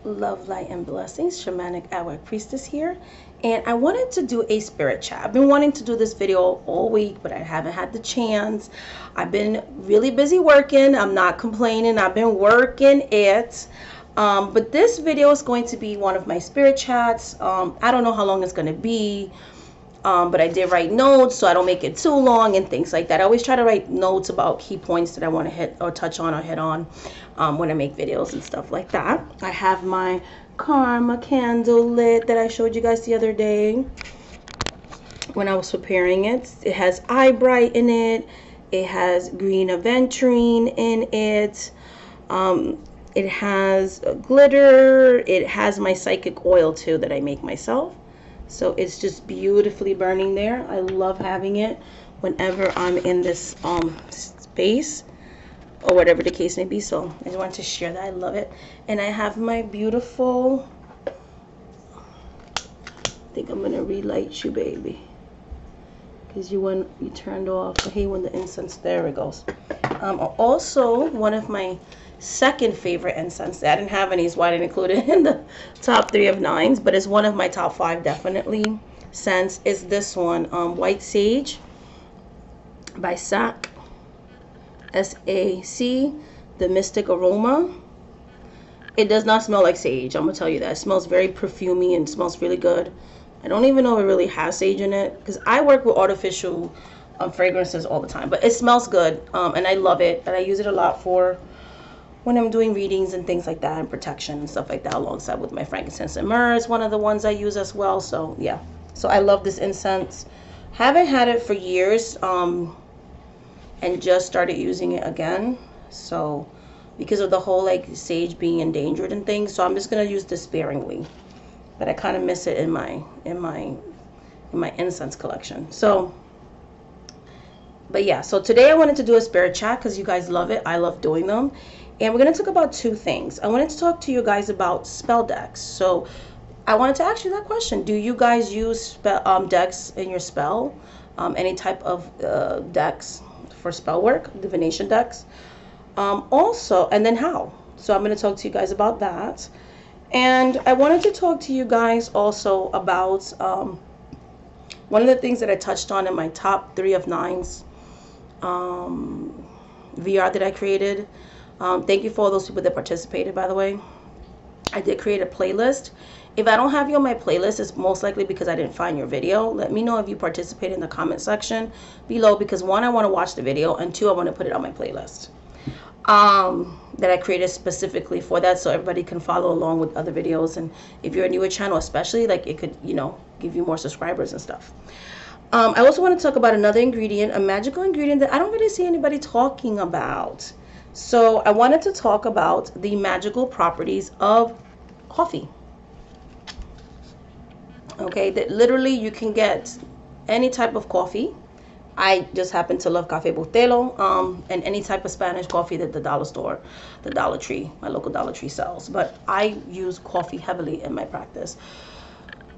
Love, light, and blessings. Shamanic Hour Priestess here. And I wanted to do a spirit chat. I've been wanting to do this video all week, but I haven't had the chance. I've been really busy working. I'm not complaining. I've been working it. But this video is going to be one of my spirit chats. I don't know how long it's going to be. But I did write notes so I don't make it too long and things like that. I always try to write notes about key points that I want to hit or touch on or hit on when I make videos and stuff like that. I have my Karma candle lit that I showed you guys the other day when I was preparing it. It has eye bright in it. It has green aventurine in it. It has glitter. It has my psychic oil too that I make myself. So it's just beautifully burning there. I love having it whenever I'm in this space or whatever the case may be. So I just wanted to share that. I love it. And I have my beautiful, I think I'm gonna relight you, baby, because you turned off. I hate when the incense, there it goes. Also, one of my second favorite incense, I didn't have any, so I didn't include it in the top 3 of 9s, but it's one of my top 5 definitely scents, is this one, White Sage by SAC, S-A-C, the Mystic Aroma. It does not smell like sage, I'm gonna tell you that. It smells very perfumey and smells really good. I don't even know if it really has sage in it, because I work with artificial fragrances all the time, but it smells good, and I love it, and I use it a lot for when I'm doing readings and things like that, and protection and stuff like that, alongside with my frankincense and myrrh is one of the ones I use as well. So yeah, so I love this incense. Haven't had it for years, and just started using it again. So because of the whole like sage being endangered and things, so I'm just gonna use this sparingly. But I kind of miss it in my incense collection. So, but yeah, so today I wanted to do a spirit chat because you guys love it. I love doing them. And we're going to talk about 2 things. I wanted to talk to you guys about spell decks. So I wanted to ask you that question. Do you guys use decks in your spell? Any type of decks for spell work, divination decks? Also, and then how? So I'm going to talk to you guys about that. And I wanted to talk to you guys also about one of the things that I touched on in my top 3 of 9s VR that I created. Thank you for all those people that participated, by the way. I did create a playlist. If I don't have you on my playlist, it's most likely because I didn't find your video. Let me know if you participate in the comment section below, because 1, I want to watch the video, and 2, I want to put it on my playlist that I created specifically for that, so everybody can follow along with other videos. And if you're a newer channel especially, like, it could, you know, give you more subscribers and stuff. I also want to talk about another ingredient, a magical ingredient that I don't really see anybody talking about. So I wanted to talk about the magical properties of coffee. Okay, that literally you can get any type of coffee. I just happen to love Café Bustelo, and any type of Spanish coffee that the dollar store, the Dollar Tree, my local Dollar Tree sells. But I use coffee heavily in my practice.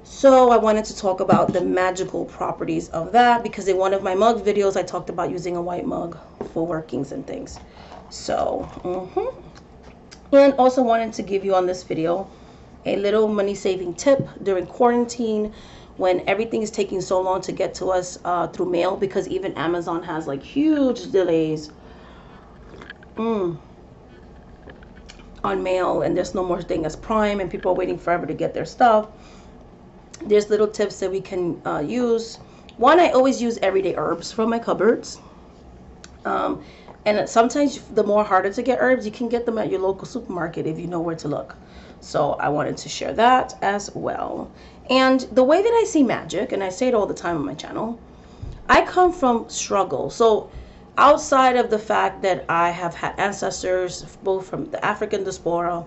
So I wanted to talk about the magical properties of that, because in one of my mug videos I talked about using a white mug for workings and things. So, and also wanted to give you on this video a little money saving tip during quarantine, when everything is taking so long to get to us through mail, because even Amazon has like huge delays on mail, and there's no more thing as Prime, and people are waiting forever to get their stuff. There's little tips that we can use. One, I always use everyday herbs from my cupboards. And sometimes the more harder to get herbs, you can get them at your local supermarket if you know where to look. So I wanted to share that as well. And the way that I see magic, and I say it all the time on my channel, I come from struggle. So outside of the fact that I have had ancestors both from the African diaspora,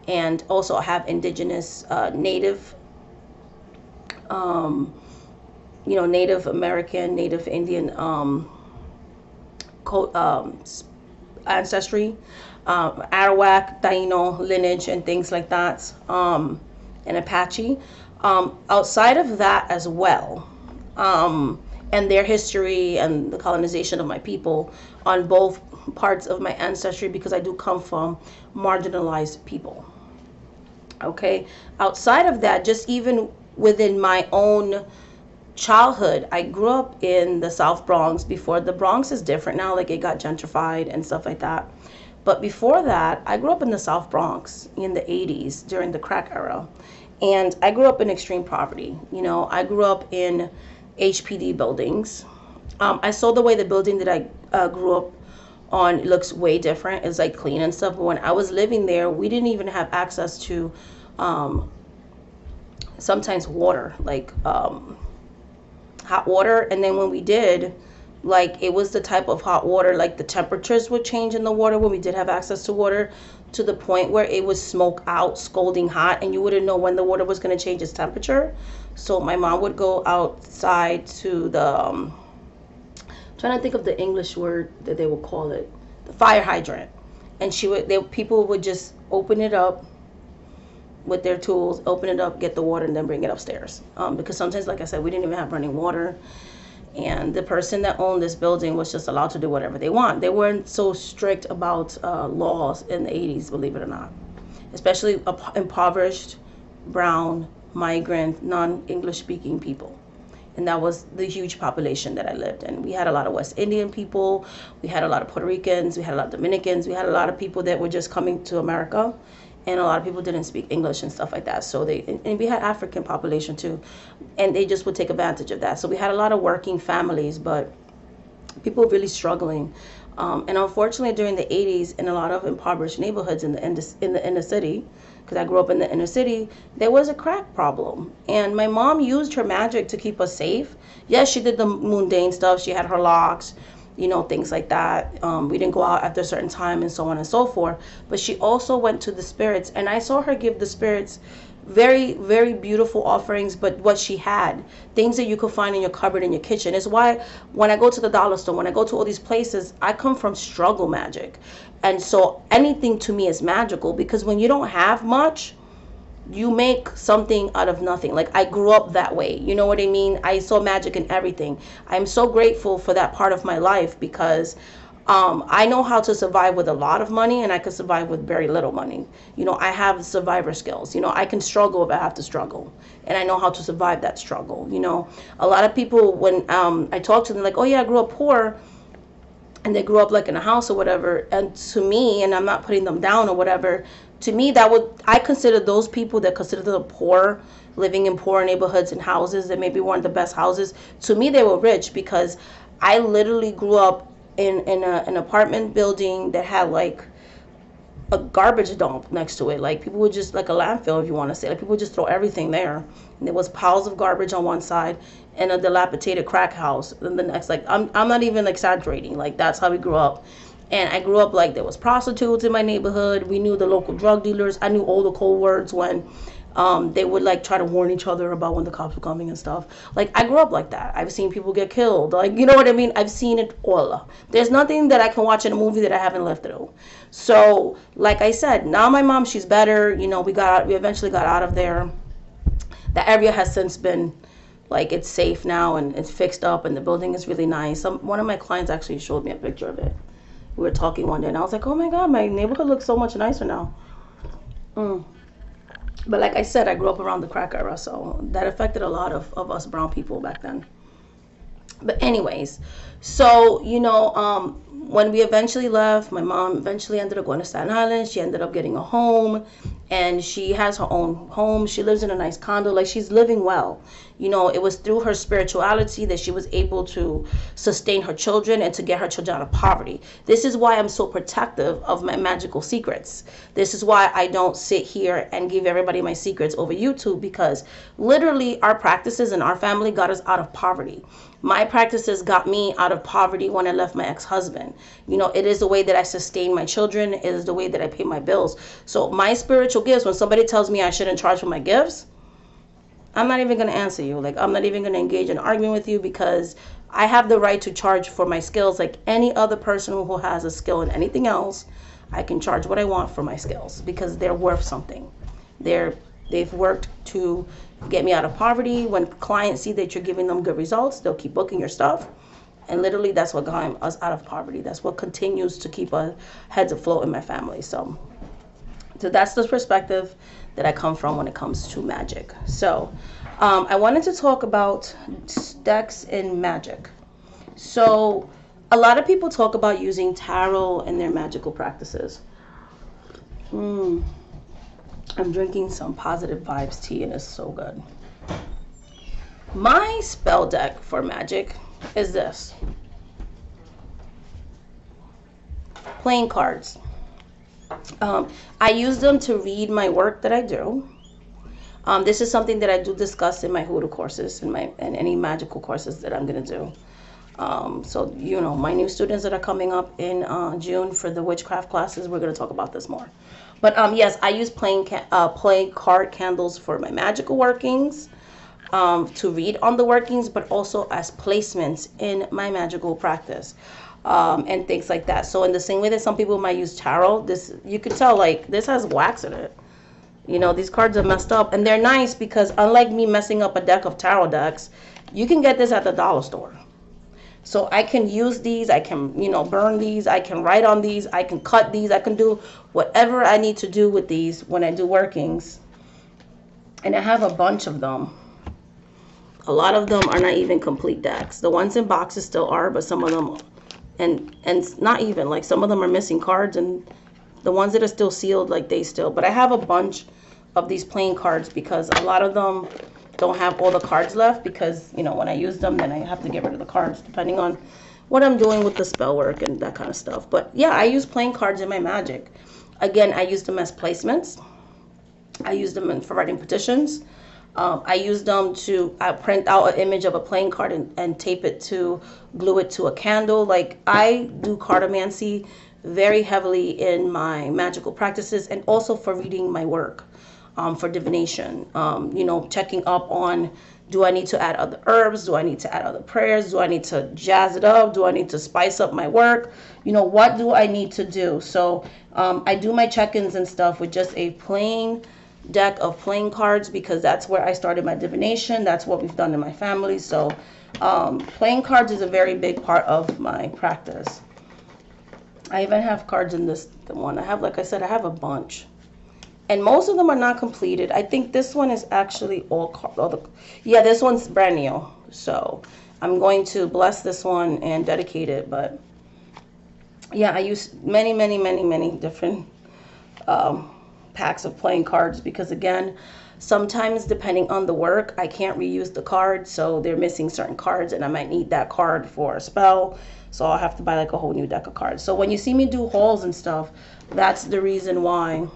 and also I have indigenous native, Native American, Native Indian ancestry, Arawak, Taino lineage, and things like that, and Apache. Outside of that as well, and their history and the colonization of my people on both parts of my ancestry, because I do come from marginalized people. Okay, outside of that, just even within my own childhood, I grew up in the South Bronx. Before, the Bronx is different now, like it got gentrified and stuff like that. But before that, I grew up in the South Bronx in the 80s during the crack era. And I grew up in extreme poverty. You know, I grew up in HPD buildings. I saw the way the building that I grew up on looks way different. It's like clean and stuff. But when I was living there, we didn't even have access to sometimes water, like hot water. And then when we did, like it was the type of hot water, like the temperatures would change in the water when we did have access to water, to the point where it would smoke out scalding hot, and you wouldn't know when the water was going to change its temperature. So my mom would go outside to the trying to think of the English word that they would call it, the fire hydrant, and people would just open it up with their tools, open it up, get the water, and then bring it upstairs. Because sometimes, like I said, we didn't even have running water, and the person that owned this building was just allowed to do whatever they want. They weren't so strict about laws in the 80s, believe it or not, especially impoverished, brown, migrant, non-English speaking people. And that was the huge population that I lived in. We had a lot of West Indian people, we had a lot of Puerto Ricans, we had a lot of Dominicans, we had a lot of people that were just coming to America, and a lot of people didn't speak English and stuff like that. So and we had African population too, and they just would take advantage of that. So we had a lot of working families, but people really struggling. And unfortunately, during the 80s, in a lot of impoverished neighborhoods in the inner city, because I grew up in the inner city, there was a crack problem. And my mom used her magic to keep us safe. Yes, she did the mundane stuff. She had her locks, you know, things like that. We didn't go out after a certain time and so on and so forth. But she also went to the spirits, and I saw her give the spirits very, very beautiful offerings, but what she had, things that you could find in your cupboard in your kitchen, is why when I go to the dollar store, when I go to all these places, I come from struggle magic. And so anything to me is magical, because when you don't have much, you make something out of nothing. Like, I grew up that way, you know what I mean? I saw magic in everything. I'm so grateful for that part of my life, because I know how to survive with a lot of money, and I can survive with very little money. You know, I have survivor skills. You know, I can struggle if I have to struggle, and I know how to survive that struggle. You know, a lot of people, when I talk to them, like, oh yeah, I grew up poor, and they grew up like in a house or whatever. And to me, and I'm not putting them down or whatever, to me, I consider those people that consider them poor, living in poor neighborhoods and houses that maybe weren't the best houses. To me, they were rich, because I literally grew up in an apartment building that had like a garbage dump next to it. Like, people would just, like a landfill, if you want to say, like, people would just throw everything there. And there was piles of garbage on one side and a dilapidated crack house and the next. Like, I'm not even exaggerating. Like, that's how we grew up. And I grew up like there was prostitutes in my neighborhood. We knew the local drug dealers. I knew all the code words when they would like try to warn each other about when the cops were coming and stuff. Like, I grew up like that. I've seen people get killed. Like, you know what I mean? I've seen it all. There's nothing that I can watch in a movie that I haven't lived through. So, like I said, now my mom, she's better. You know, we eventually got out of there. The area has since been, like, it's safe now and it's fixed up, and the building is really nice. One of my clients actually showed me a picture of it. We were talking one day, and I was like, oh my God, my neighborhood looks so much nicer now. But like I said, I grew up around the crack era, so that affected a lot of us brown people back then. But anyways, so, you know, when we eventually left, my mom eventually ended up going to Staten Island. She ended up getting a home, and she has her own home. She lives in a nice condo. Like, she's living well. You know, it was through her spirituality that she was able to sustain her children and to get her children out of poverty. This is why I'm so protective of my magical secrets. This is why I don't sit here and give everybody my secrets over YouTube, because literally our practices in our family got us out of poverty. My practices got me out of poverty when I left my ex-husband. You know, it is the way that I sustain my children. It is the way that I pay my bills. So my spiritual gifts, when somebody tells me I shouldn't charge for my gifts, I'm not even going to answer you. Like, I'm not even going to engage in arguing with you, because I have the right to charge for my skills like any other person who has a skill in anything else. I can charge what I want for my skills, because they're worth something. They've worked to get me out of poverty. When clients see that you're giving them good results, they'll keep booking your stuff. And literally, that's what got us out of poverty. That's what continues to keep our heads afloat in my family. So So that's the perspective that I come from when it comes to magic. So I wanted to talk about decks in magic. So a lot of people talk about using tarot in their magical practices. I'm drinking some positive vibes tea and it's so good. My spell deck for magic is this. Playing cards. I use them to read my work that I do. This is something that I do discuss in my hoodoo courses and any magical courses that I'm going to do. So, you know, my new students that are coming up in June for the witchcraft classes, we're going to talk about this more. But yes, I use playing card candles for my magical workings, to read on the workings, but also as placements in my magical practice, and things like that. So in the same way that some people might use tarot, this, you could tell, like, this has wax in it. You know, these cards are messed up, and they're nice because unlike me messing up a deck of tarot decks, you can get this at the dollar store. So I can use these, I can, you know, burn these, I can write on these, I can cut these, I can do whatever I need to do with these when I do workings. And I have a bunch of them. A lot of them are not even complete decks. The ones in boxes still are, but some of them, and not even, like, some of them are missing cards, and the ones that are still sealed, like, they still, but I have a bunch of these playing cards because a lot of them don't have all the cards left because, you know, when I use them, then I have to get rid of the cards depending on what I'm doing with the spell work and that kind of stuff. But yeah, I use playing cards in my magic. Again, I use them as placements. I use them for writing petitions. I use them to print out an image of a playing card and tape it to, glue it to a candle. Like, I do cartomancy very heavily in my magical practices and also for reading my work. For divination, you know, checking up on, do I need to add other herbs? Do I need to add other prayers? Do I need to jazz it up? Do I need to spice up my work? You know, what do I need to do? So I do my check-ins and stuff with just a plain deck of playing cards because that's where I started my divination. That's what we've done in my family. So playing cards is a very big part of my practice. I even have cards in this one. I have, like I said, I have a bunch. And most of them are not completed. I think this one is actually yeah, this one's brand new. So I'm going to bless this one and dedicate it. But yeah, I use many different packs of playing cards because, again, sometimes depending on the work, I can't reuse the card. So they're missing certain cards and I might need that card for a spell. So I'll have to buy like a whole new deck of cards. So when you see me do hauls and stuff, that's the reason why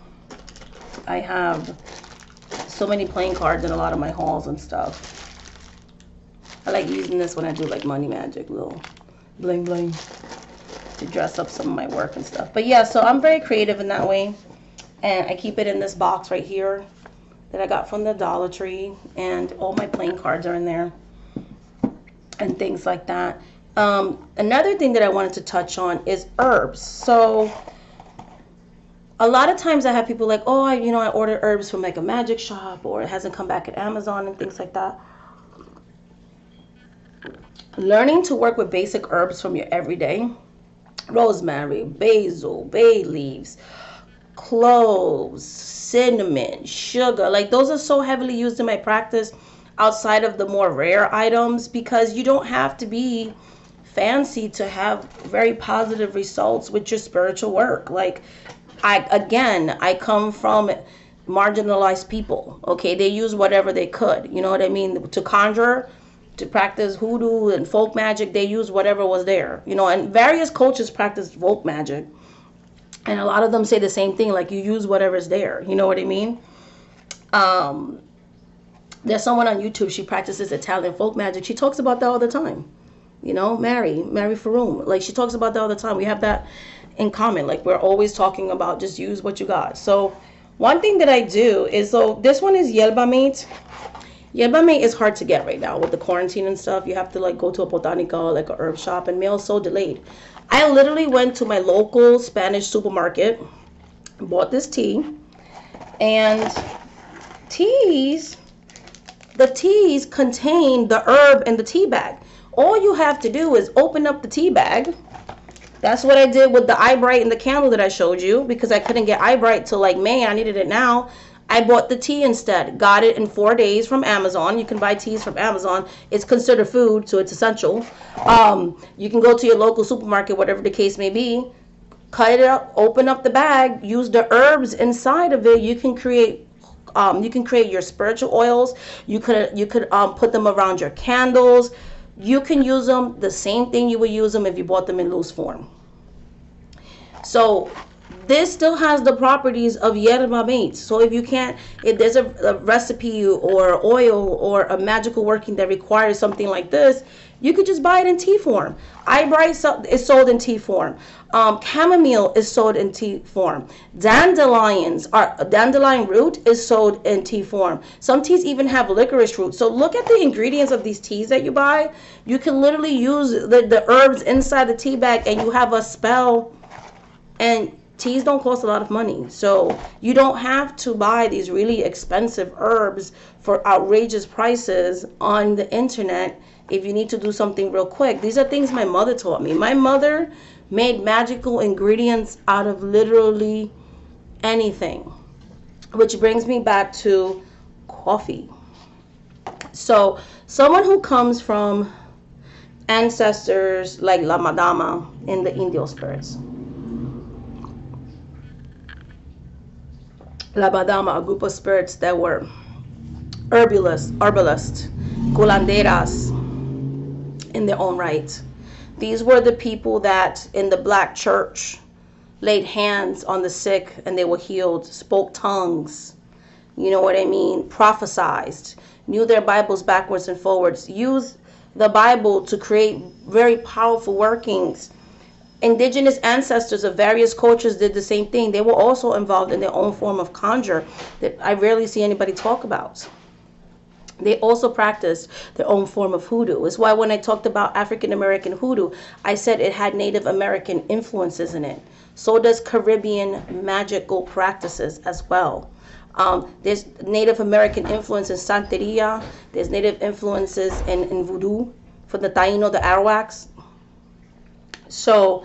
I have so many playing cards in a lot of my hauls and stuff. I like using this when I do like money magic, little bling bling, to dress up some of my work and stuff. But yeah, so I'm very creative in that way. And I keep it in this box right here that I got from the Dollar Tree. And all my playing cards are in there and things like that. Another thing that I wanted to touch on is herbs. So a lot of times I have people like, oh, I ordered herbs from like a magic shop or it hasn't come back at Amazon and things like that. Learning to work with basic herbs from your everyday, rosemary, basil, bay leaves, cloves, cinnamon, sugar, like those are so heavily used in my practice outside of the more rare items because you don't have to be fancy to have very positive results with your spiritual work. Like, I come from marginalized people, okay? They use whatever they could, you know what I mean? To conjure, to practice hoodoo and folk magic, they use whatever was there, you know, and various cultures practice folk magic. And a lot of them say the same thing, like you use whatever's there, you know what I mean? There's someone on YouTube, she practices Italian folk magic. She talks about that all the time. You know, Mary Faroum, like she talks about that all the time. We have that in common. Like we're always talking about just use what you got. So one thing that I do is, so this one is yerba mate. Yerba mate is hard to get right now with the quarantine and stuff. You have to like go to a botanica, like a herb shop, and mail's so delayed. I literally went to my local Spanish supermarket, bought this tea, and the teas contain the herb in the tea bag. All you have to do is open up the tea bag. That's what I did with the eye bright and the candle that I showed you, because I couldn't get eye bright till like May. I needed it now. I bought the tea instead. Got it in 4 days from Amazon. You can buy teas from Amazon. It's considered food, so it's essential. You can go to your local supermarket, whatever the case may be. Cut it up, open up the bag, use the herbs inside of it. You can create your spiritual oils. You could put them around your candles. You can use them the same thing you would use them if you bought them in loose form. So this still has the properties of yerba mate. So if there's a recipe or oil or a magical working that requires something like this, you could just buy it in tea form. Eye bright is sold in tea form. Chamomile is sold in tea form. Dandelion root is sold in tea form. Some teas even have licorice root. So look at the ingredients of these teas that you buy. You can literally use the herbs inside the tea bag and you have a spell. And teas don't cost a lot of money. So you don't have to buy these really expensive herbs for outrageous prices on the internet if you need to do something real quick. These are things my mother taught me. My mother made magical ingredients out of literally anything, which brings me back to coffee. So someone who comes from ancestors like La Madama in the Indio spirits. La Madama, a group of spirits that were herbalists, curanderas in their own right. These were the people that in the black church laid hands on the sick and they were healed, spoke tongues, you know what I mean, prophesized, knew their Bibles backwards and forwards, used the Bible to create very powerful workings. Indigenous ancestors of various cultures did the same thing. They were also involved in their own form of conjure that I rarely see anybody talk about. They also practiced their own form of hoodoo. It's why when I talked about African American hoodoo, I said it had Native American influences in it. So does Caribbean magical practices as well. There's Native American influence in Santeria. There's Native influences in voodoo for the Taino, the Arawaks. So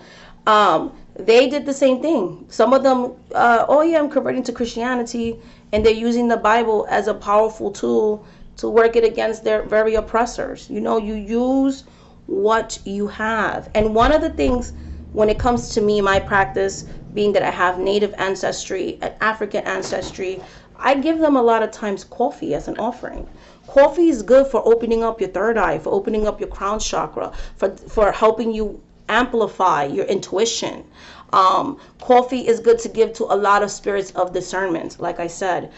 they did the same thing. Some of them, oh yeah, I'm converting to Christianity, and they're using the Bible as a powerful tool to work it against their very oppressors. You know, you use what you have. And one of the things when it comes to me, my practice, being that I have Native ancestry and African ancestry, I give them a lot of times coffee as an offering. Coffee is good for opening up your third eye, for opening up your crown chakra, for helping you amplify your intuition. Coffee is good to give to a lot of spirits of discernment. Like I said,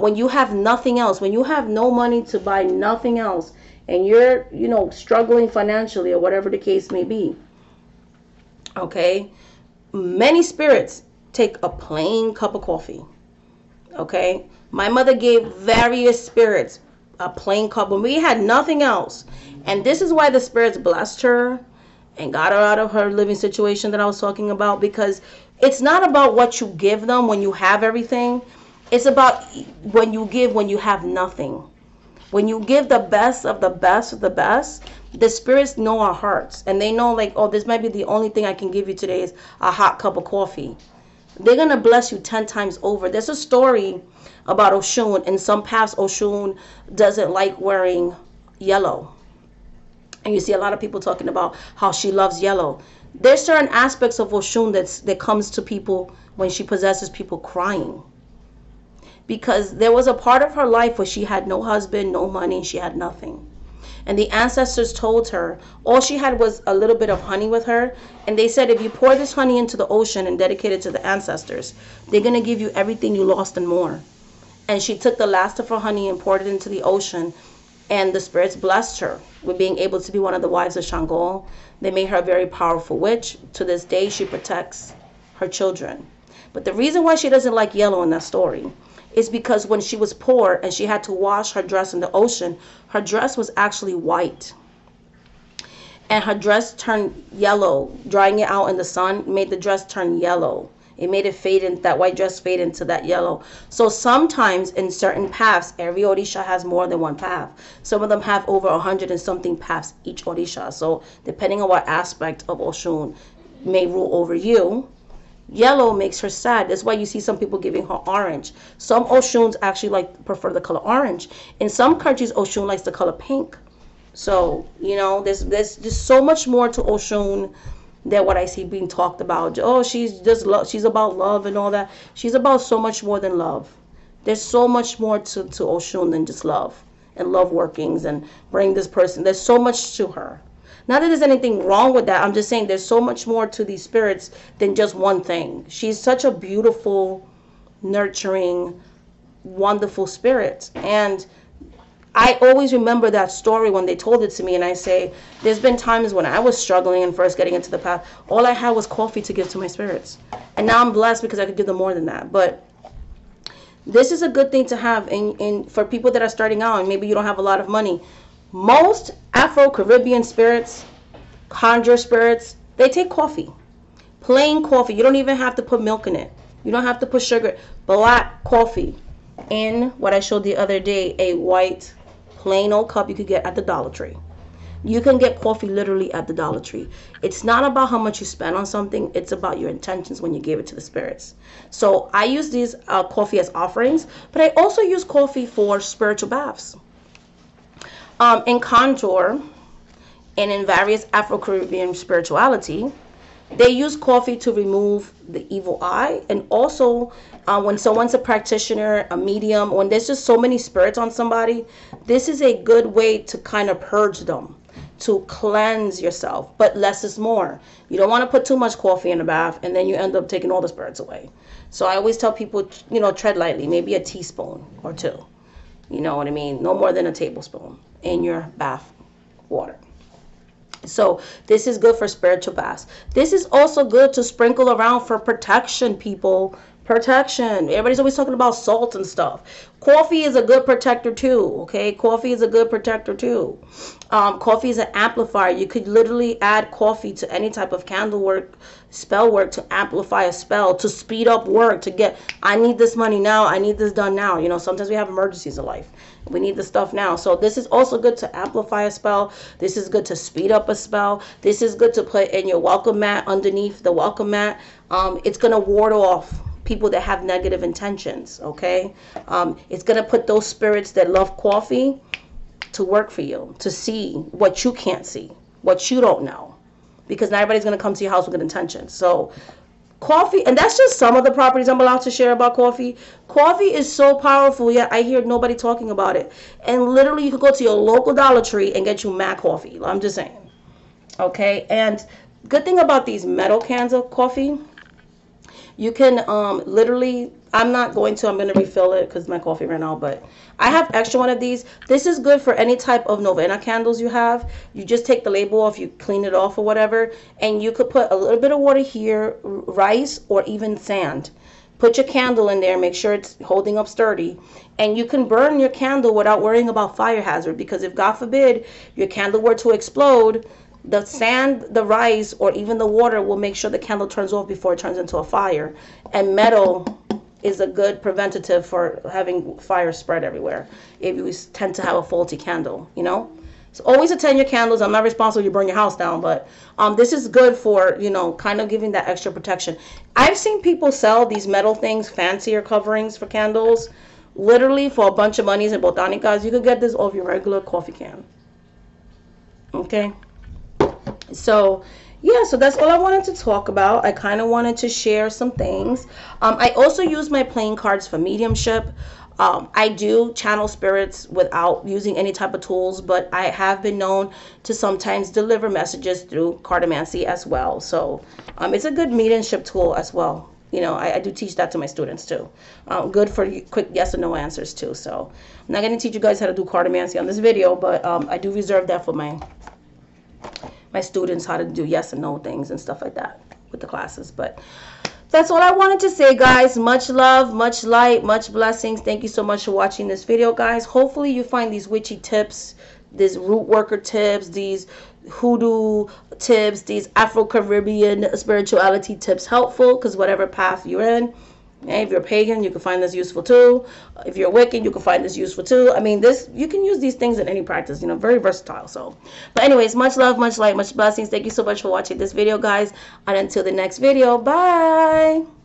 when you have nothing else, when you have no money to buy nothing else, and you're, you know, struggling financially or whatever the case may be, okay, many spirits take a plain cup of coffee. Okay, my mother gave various spirits a plain cup when we had nothing else, and this is why the spirits blessed her and got her out of her living situation that I was talking about, because it's not about what you give them when you have everything. It's about when you give when you have nothing. When you give the best of the best of the best, the spirits know our hearts, and they know, like, oh, this might be the only thing I can give you today is a hot cup of coffee. They're going to bless you 10 times over. There's a story about Oshun. In some paths, Oshun doesn't like wearing yellow. And you see a lot of people talking about how she loves yellow. There's certain aspects of Oshun that comes to people when she possesses people crying. Because there was a part of her life where she had no husband, no money, she had nothing. And the ancestors told her all she had was a little bit of honey with her. And they said, if you pour this honey into the ocean and dedicate it to the ancestors, they're going to give you everything you lost and more. And she took the last of her honey and poured it into the ocean. And the spirits blessed her with being able to be one of the wives of Shango. They made her a very powerful witch. To this day, she protects her children. But the reason why she doesn't like yellow in that story is because when she was poor and she had to wash her dress in the ocean, her dress was actually white. And her dress turned yellow. Drying it out in the sun made the dress turn yellow. It made it fade in, that white dress fade into that yellow. So sometimes in certain paths, every Orisha has more than one path. Some of them have over 100 and something paths each Orisha. So depending on what aspect of Oshun, may rule over you. Yellow makes her sad. That's why you see some people giving her orange. Some Oshuns actually prefer the color orange. In some countries, Oshun likes the color pink. So, you know, there's just so much more to Oshun than what I see being talked about. Oh, she's just she's about love and all that. She's about so much more than love. There's so much more to Oshun than just love and love workings and bring this person. There's so much to her. Not that there's anything wrong with that. I'm just saying there's so much more to these spirits than just one thing. She's such a beautiful, nurturing, wonderful spirit. And I always remember that story when they told it to me. And I say, there's been times when I was struggling and first getting into the path. All I had was coffee to give to my spirits. And now I'm blessed because I could give them more than that. But this is a good thing to have for people that are starting out and maybe you don't have a lot of money. Most Afro-Caribbean spirits, conjure spirits, they take coffee. Plain coffee. You don't even have to put milk in it. You don't have to put sugar. Black coffee in what I showed the other day, a white plain old cup you could get at the Dollar Tree. You can get coffee literally at the Dollar Tree. It's not about how much you spend on something. It's about your intentions when you give it to the spirits. So I use these coffee as offerings, but I also use coffee for spiritual baths. In contour and in various Afro-Caribbean spirituality, they use coffee to remove the evil eye. And also when someone's a practitioner, a medium, when there's just so many spirits on somebody, this is a good way to kind of purge them, to cleanse yourself. But less is more. You don't want to put too much coffee in the bath and then you end up taking all the spirits away. So I always tell people, you know, tread lightly, maybe a teaspoon or two. You know what I mean? No more than a tablespoon in your bath water. So this is good for spiritual baths. This is also good to sprinkle around for protection, people. Protection. Everybody's always talking about salt and stuff. Coffee is a good protector too. Okay, coffee is a good protector too. Coffee is an amplifier. You could literally add coffee to any type of candle work, spell work, to amplify a spell, to speed up work, to get, I need this money now, I need this done now. You know, sometimes we have emergencies in life. We need the stuff now. So this is also good to amplify a spell. This is good to speed up a spell. This is good to put in your welcome mat, underneath the welcome mat. It's going to ward off people that have negative intentions, okay? It's going to put those spirits that love coffee to work for you, to see what you can't see, what you don't know, because not everybody's going to come to your house with good intentions. So coffee, and that's just some of the properties I'm allowed to share about coffee. Coffee is so powerful, yet I hear nobody talking about it. And literally you could go to your local Dollar Tree and get you mad coffee. I'm just saying. Okay, and good thing about these metal cans of coffee, you can literally, I'm going to refill it because my coffee ran out, but I have extra one of these. This is good for any type of novena candles you have. You just take the label off, you clean it off or whatever, and you could put a little bit of water here, rice, or even sand. Put your candle in there, make sure it's holding up sturdy, and you can burn your candle without worrying about fire hazard, because if God forbid your candle were to explode, the sand, the rice, or even the water will make sure the candle turns off before it turns into a fire. And metal is a good preventative for having fire spread everywhere if you tend to have a faulty candle, you know. So always attend your candles. I'm not responsible if you burn your house down, but this is good for, you know, kind of giving that extra protection. I've seen people sell these metal things, fancier coverings for candles, literally for a bunch of monies in Botanicas. You could get this off your regular coffee can. Okay. So yeah, so that's all I wanted to talk about. I kind of wanted to share some things. I also use my playing cards for mediumship. I do channel spirits without using any type of tools, but I have been known to sometimes deliver messages through cartomancy as well. So it's a good mediumship tool as well. You know, I do teach that to my students too. Good for quick yes or no answers too. So I'm not going to teach you guys how to do cartomancy on this video, but I do reserve that for my students, how to do yes and no things and stuff like that with the classes. But that's all I wanted to say, guys. Much love, much light, much blessings. Thank you so much for watching this video, guys. Hopefully you find these witchy tips, these root worker tips, these hoodoo tips, these Afro-Caribbean spirituality tips helpful, because whatever path you're in, And if you're pagan, you can find this useful too. If you're Wiccan, you can find this useful too. I mean, this, you can use these things in any practice, you know, very versatile. So, but anyways, much love, much light, much blessings. Thank you so much for watching this video, guys. And until the next video, bye.